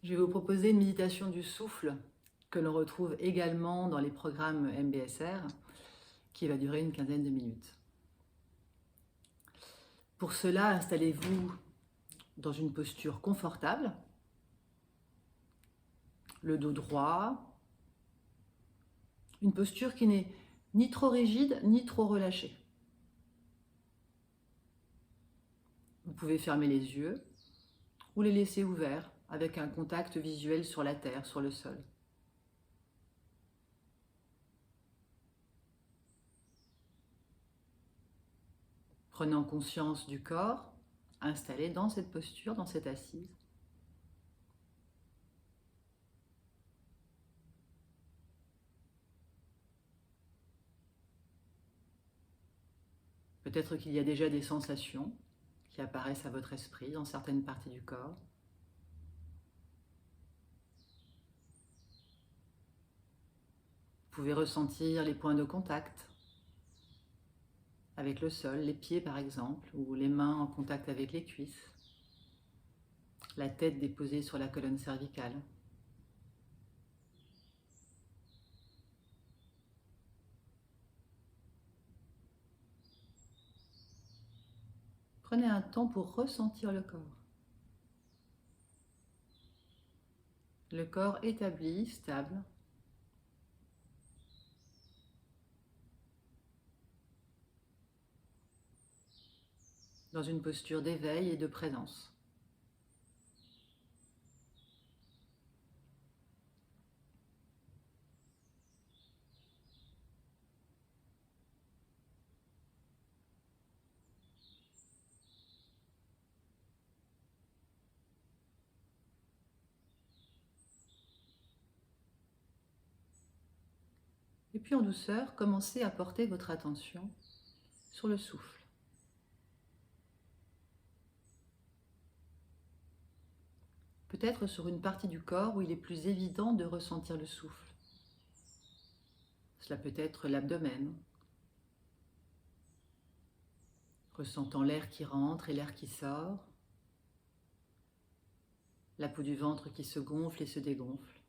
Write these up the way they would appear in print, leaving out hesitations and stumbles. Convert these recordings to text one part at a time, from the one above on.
Je vais vous proposer une méditation du souffle que l'on retrouve également dans les programmes MBSR qui va durer une quinzaine de minutes. Pour cela, installez-vous dans une posture confortable, le dos droit, une posture qui n'est ni trop rigide ni trop relâchée. Vous pouvez fermer les yeux ou les laisser ouverts avec un contact visuel sur la terre, sur le sol. Prenant conscience du corps installé dans cette posture, dans cette assise. Peut-être qu'il y a déjà des sensations qui apparaissent à votre esprit dans certaines parties du corps. Vous pouvez ressentir les points de contact avec le sol, les pieds par exemple, ou les mains en contact avec les cuisses, la tête déposée sur la colonne cervicale. Prenez un temps pour ressentir le corps. Le corps établi, stable. Dans une posture d'éveil et de présence. Et puis en douceur, commencez à porter votre attention sur le souffle. Peut-être sur une partie du corps où il est plus évident de ressentir le souffle. Cela peut être l'abdomen, ressentant l'air qui rentre et l'air qui sort, la peau du ventre qui se gonfle et se dégonfle.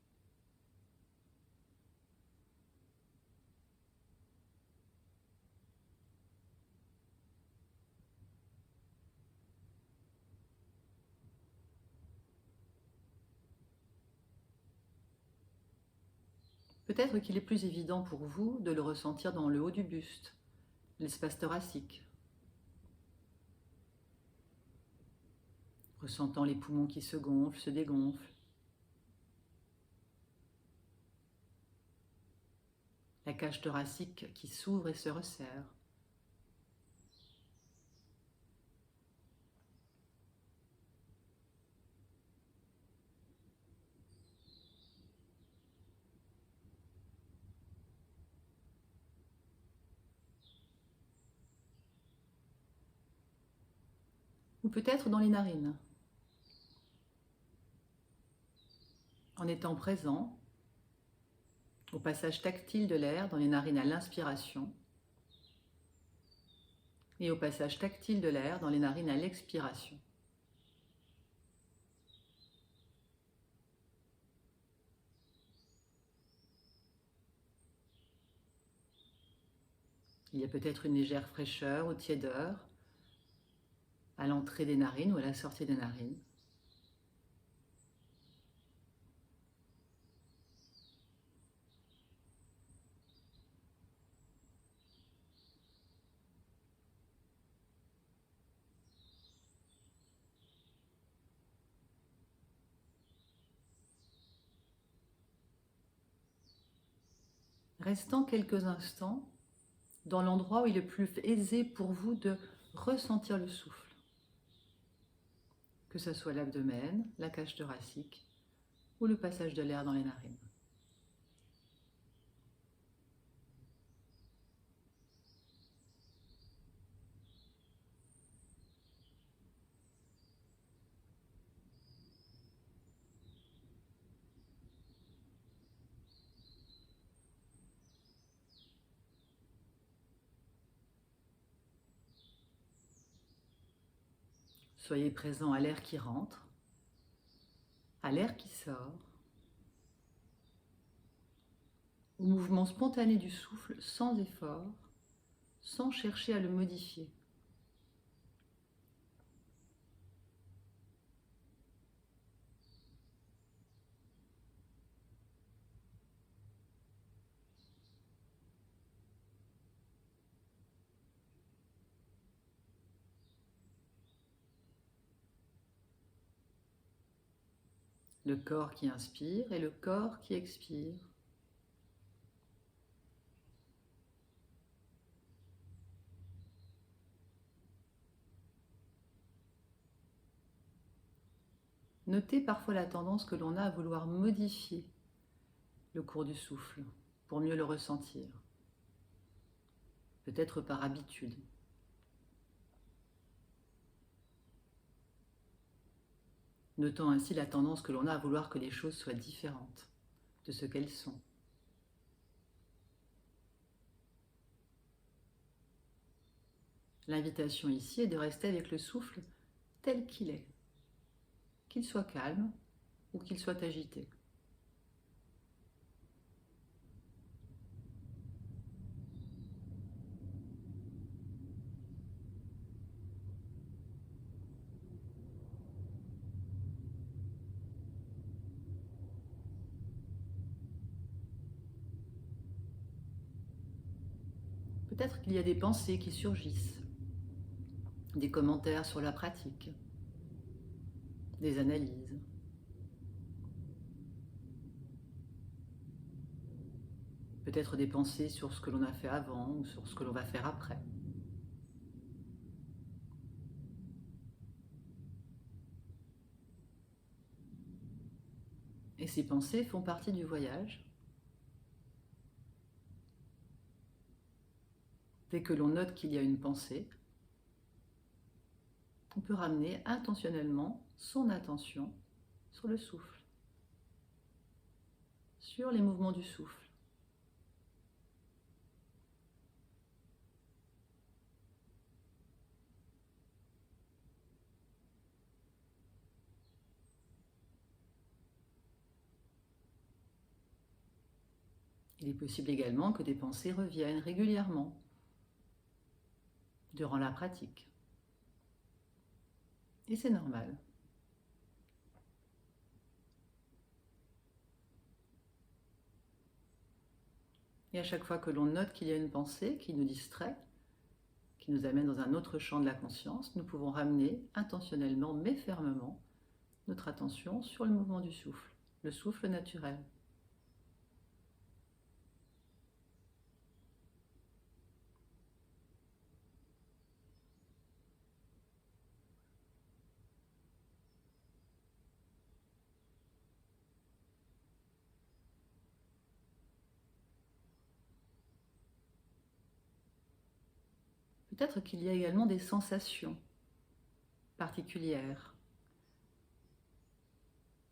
Peut-être qu'il est plus évident pour vous de le ressentir dans le haut du buste, l'espace thoracique, ressentant les poumons qui se gonflent, se dégonflent, la cage thoracique qui s'ouvre et se resserre. Ou peut-être dans les narines, en étant présent au passage tactile de l'air dans les narines à l'inspiration et au passage tactile de l'air dans les narines à l'expiration. Il y a peut-être une légère fraîcheur ou tiédeur à l'entrée des narines ou à la sortie des narines. Restant quelques instants dans l'endroit où il est le plus aisé pour vous de ressentir le souffle, que ce soit l'abdomen, la cage thoracique ou le passage de l'air dans les narines. Soyez présent à l'air qui rentre, à l'air qui sort, au mouvement spontané du souffle sans effort, sans chercher à le modifier. Le corps qui inspire et le corps qui expire. Notez parfois la tendance que l'on a à vouloir modifier le cours du souffle pour mieux le ressentir, peut-être par habitude. Notant ainsi la tendance que l'on a à vouloir que les choses soient différentes de ce qu'elles sont. L'invitation ici est de rester avec le souffle tel qu'il est, qu'il soit calme ou qu'il soit agité. Peut-être qu'il y a des pensées qui surgissent, des commentaires sur la pratique, des analyses. Peut-être des pensées sur ce que l'on a fait avant ou sur ce que l'on va faire après. Et ces pensées font partie du voyage. Dès que l'on note qu'il y a une pensée, on peut ramener intentionnellement son attention sur le souffle, sur les mouvements du souffle. Il est possible également que des pensées reviennent régulièrement durant la pratique. Et c'est normal. Et à chaque fois que l'on note qu'il y a une pensée qui nous distrait, qui nous amène dans un autre champ de la conscience, nous pouvons ramener intentionnellement mais fermement notre attention sur le mouvement du souffle, le souffle naturel. Peut-être qu'il y a également des sensations particulières,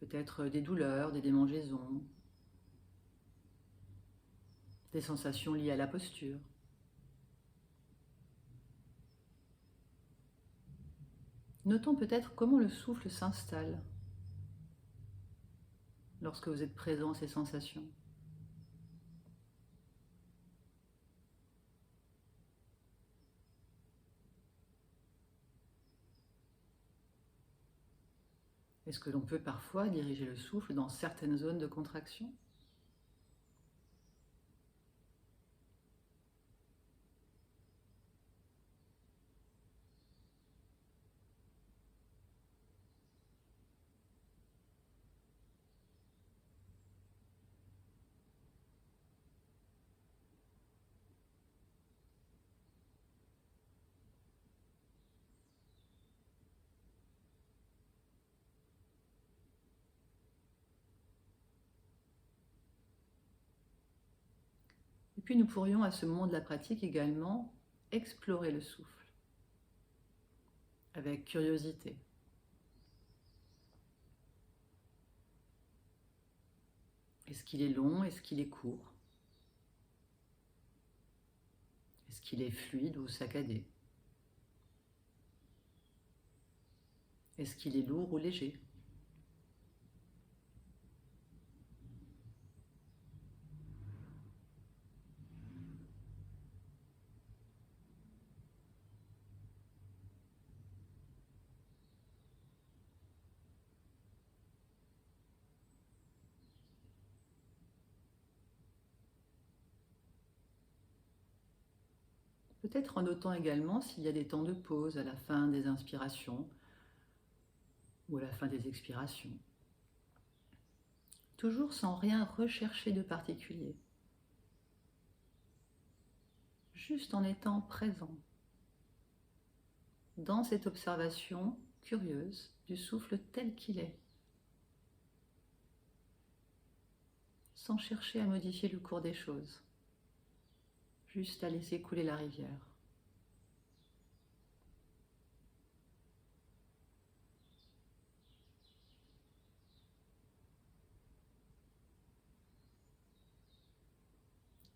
peut-être des douleurs, des démangeaisons, des sensations liées à la posture. Notons peut-être comment le souffle s'installe lorsque vous êtes présent à ces sensations. Est-ce que l'on peut parfois diriger le souffle dans certaines zones de contraction ? Et puis nous pourrions à ce moment de la pratique également explorer le souffle avec curiosité. Est-ce qu'il est long? Est-ce qu'il est court? Est-ce qu'il est fluide ou saccadé? Est-ce qu'il est lourd ou léger? Peut-être en notant également s'il y a des temps de pause à la fin des inspirations ou à la fin des expirations. Toujours sans rien rechercher de particulier. Juste en étant présent dans cette observation curieuse du souffle tel qu'il est, sans chercher à modifier le cours des choses, juste à laisser couler la rivière.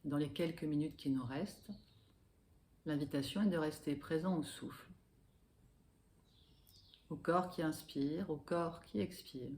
Dans les quelques minutes qui nous restent, l'invitation est de rester présent au souffle, au corps qui inspire, au corps qui expire.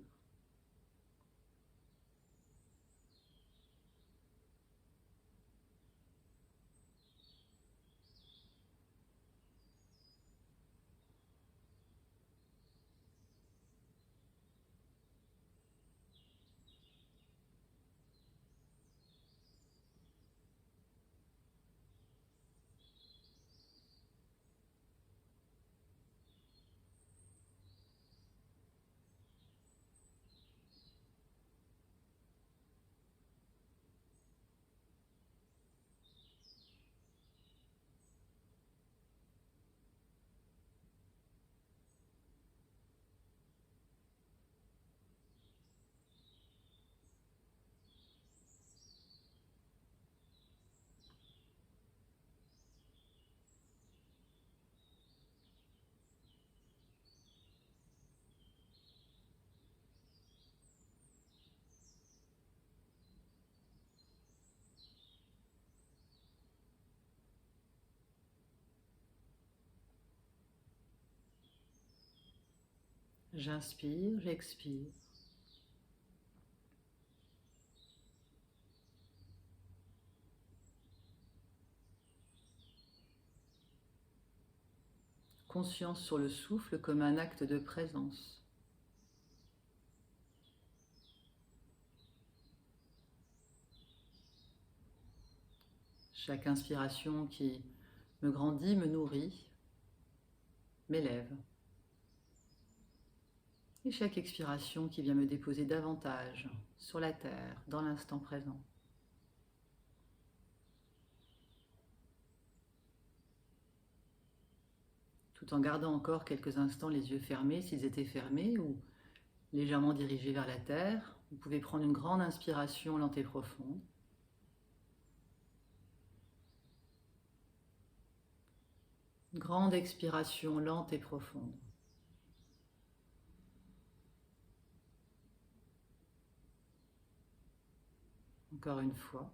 J'inspire, j'expire. Conscience sur le souffle comme un acte de présence. Chaque inspiration qui me grandit, me nourrit, m'élève. Et chaque expiration qui vient me déposer davantage sur la terre, dans l'instant présent. Tout en gardant encore quelques instants les yeux fermés s'ils étaient fermés ou légèrement dirigés vers la terre, vous pouvez prendre une grande inspiration lente et profonde. Une grande expiration lente et profonde. Encore une fois.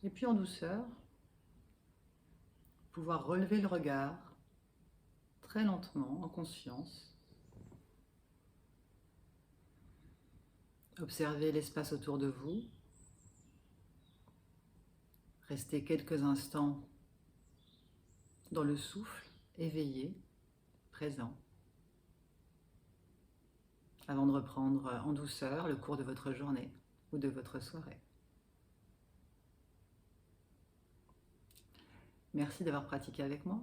Et puis en douceur, pouvoir relever le regard très lentement, en conscience. Observez l'espace autour de vous. Restez quelques instants dans le souffle, éveillé, présent, avant de reprendre en douceur le cours de votre journée ou de votre soirée. Merci d'avoir pratiqué avec moi.